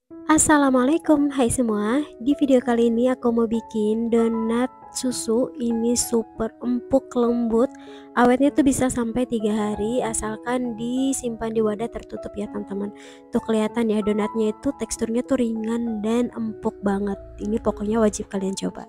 Assalamualaikum, hai semua. Di video kali ini aku mau bikin donat susu. Ini super empuk, lembut. Awetnya tuh bisa sampai 3 hari asalkan disimpan di wadah tertutup ya teman-teman. Tuh kelihatan ya donatnya itu teksturnya tuh ringan dan empuk banget. Ini pokoknya wajib kalian coba.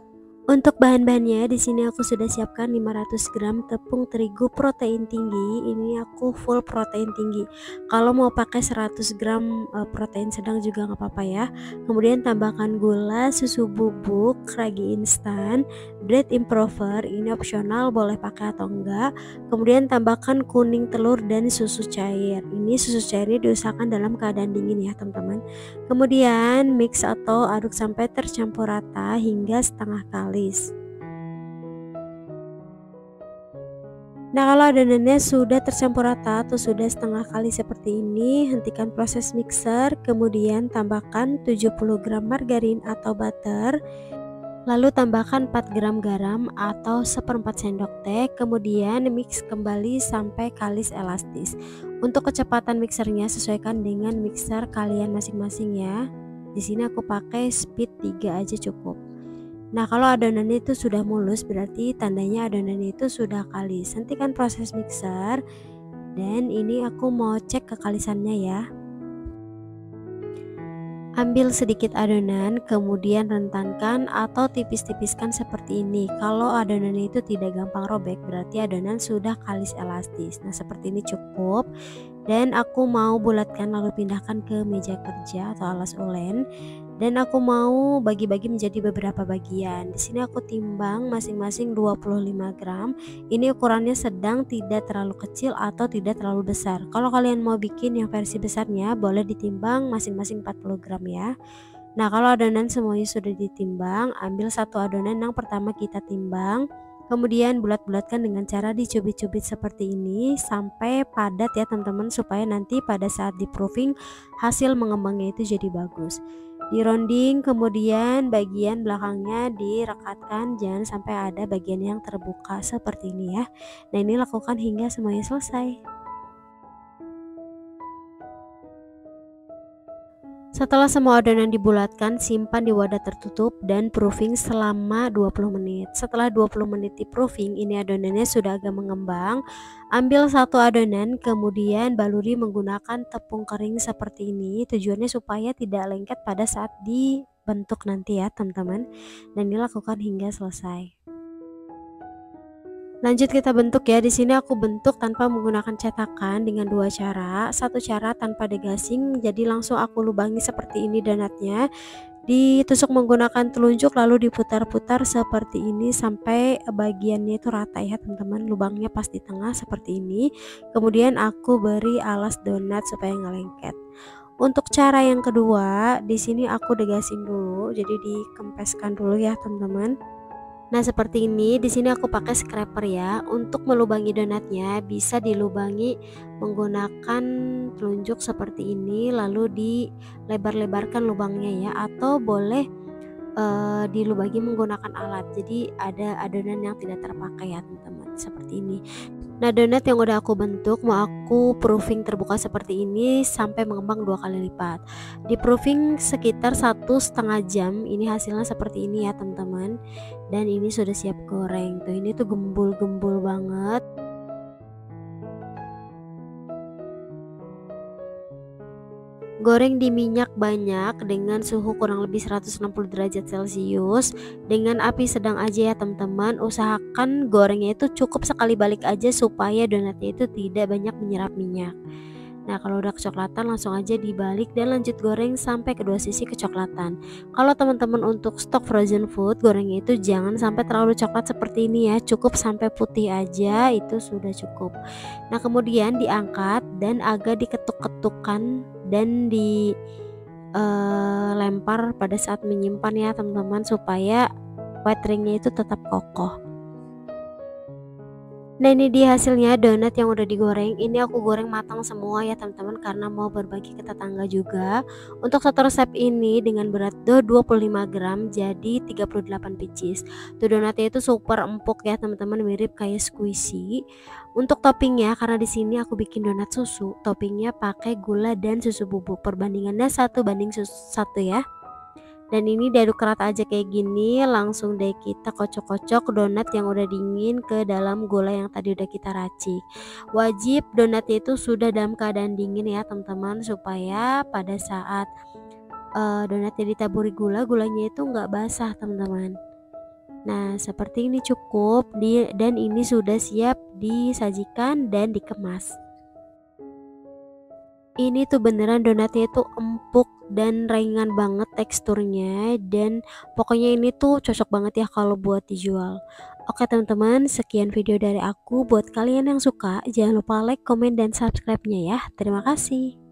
Untuk bahan-bahannya di sini aku sudah siapkan 500 gram tepung terigu protein tinggi. Ini aku full protein tinggi. Kalau mau pakai 100 gram protein sedang juga nggak apa-apa ya. Kemudian tambahkan gula, susu bubuk, ragi instan, bread improver. Ini opsional, boleh pakai atau enggak. Kemudian tambahkan kuning telur dan susu cair. Ini susu cairnya diusahakan dalam keadaan dingin ya teman-teman. Kemudian mix atau aduk sampai tercampur rata hingga setengah kalis. Nah, kalau adonannya sudah tercampur rata atau sudah setengah kali seperti ini, hentikan proses mixer, kemudian tambahkan 70 gram margarin atau butter, lalu tambahkan 4 gram garam atau seperempat sendok teh, kemudian mix kembali sampai kalis elastis. Untuk kecepatan mixernya sesuaikan dengan mixer kalian masing-masing ya. Di sini aku pakai speed 3 aja cukup. Nah, kalau adonannya itu sudah mulus berarti tandanya adonannya itu sudah kalis. Hentikan proses mixer dan ini aku mau cek kekalisannya ya. Ambil sedikit adonan, kemudian rentankan atau tipis-tipiskan seperti ini. Kalau adonannya itu tidak gampang robek, berarti adonan sudah kalis elastis. Nah, seperti ini cukup. Dan aku mau bulatkan lalu pindahkan ke meja kerja atau alas ulen. Dan aku mau bagi-bagi menjadi beberapa bagian. Di sini aku timbang masing-masing 25 gram. Ini ukurannya sedang, tidak terlalu kecil atau tidak terlalu besar. Kalau kalian mau bikin yang versi besarnya, boleh ditimbang masing-masing 40 gram ya. Nah, kalau adonan semuanya sudah ditimbang, ambil satu adonan yang pertama kita timbang. Kemudian bulat-bulatkan dengan cara dicubit-cubit seperti ini sampai padat ya teman-teman, supaya nanti pada saat di proofing hasil mengembangnya itu jadi bagus. Dironding, kemudian bagian belakangnya direkatkan, jangan sampai ada bagian yang terbuka seperti ini ya. Nah, ini lakukan hingga semuanya selesai. Setelah semua adonan dibulatkan, simpan di wadah tertutup dan proofing selama 20 menit. Setelah 20 menit di proofing, ini adonannya sudah agak mengembang. Ambil satu adonan, kemudian baluri menggunakan tepung kering seperti ini. Tujuannya supaya tidak lengket pada saat dibentuk nanti ya teman-teman. Dan ini lakukan hingga selesai. Lanjut kita bentuk ya. Di sini aku bentuk tanpa menggunakan cetakan dengan dua cara. Satu cara tanpa degasing, jadi langsung aku lubangi seperti ini donatnya. Ditusuk menggunakan telunjuk lalu diputar-putar seperti ini sampai bagiannya itu rata ya teman-teman. Lubangnya pas di tengah seperti ini. Kemudian aku beri alas donat supaya nggak lengket. Untuk cara yang kedua, di sini aku degasin dulu, jadi dikempeskan dulu ya teman-teman. Nah, seperti ini. Di sini aku pakai scraper ya. Untuk melubangi donatnya bisa dilubangi menggunakan telunjuk seperti ini lalu dilebar-lebarkan lubangnya ya, atau boleh dilubangi menggunakan alat. Jadi ada adonan yang tidak terpakai ya teman-teman, seperti ini. Nah, donat yang udah aku bentuk mau aku proofing terbuka seperti ini sampai mengembang 2 kali lipat. Di proofing sekitar 1,5 jam. Ini hasilnya seperti ini ya teman-teman. Dan ini sudah siap goreng. Tuh, ini tuh gembul-gembul banget. Goreng di minyak banyak dengan suhu kurang lebih 160 derajat Celcius dengan api sedang aja ya teman-teman. Usahakan gorengnya itu cukup sekali balik aja supaya donatnya itu tidak banyak menyerap minyak. Nah, kalau udah kecoklatan langsung aja dibalik dan lanjut goreng sampai kedua sisi kecoklatan. Kalau teman-teman untuk stok frozen food, gorengnya itu jangan sampai terlalu coklat seperti ini ya, cukup sampai putih aja itu sudah cukup. Nah, kemudian diangkat dan agak diketuk-ketukkan dan dilempar pada saat menyimpan ya teman-teman, supaya white ringnya itu tetap kokoh. Nah ini dia hasilnya donat yang udah digoreng. Ini aku goreng matang semua ya teman-teman, karena mau berbagi ke tetangga juga. Untuk satu resep ini dengan berat 25 gram jadi 38 pieces. Tuh donatnya itu super empuk ya teman-teman, mirip kayak squishy. Untuk toppingnya, karena di sini aku bikin donat susu, toppingnya pakai gula dan susu bubuk. Perbandingannya 1:1 ya. Dan ini diaduk rata aja kayak gini, langsung deh kita kocok-kocok donat yang udah dingin ke dalam gula yang tadi udah kita racik. Wajib donatnya itu sudah dalam keadaan dingin ya teman-teman, supaya pada saat donatnya ditaburi gula, gulanya itu nggak basah teman-teman. Nah seperti ini cukup dan ini sudah siap disajikan dan dikemas. Ini tuh beneran donatnya itu empuk dan ringan banget teksturnya, dan pokoknya ini tuh cocok banget ya kalau buat dijual. Oke teman-teman, sekian video dari aku. Buat kalian yang suka, jangan lupa like, komen, dan subscribe-nya ya. Terima kasih.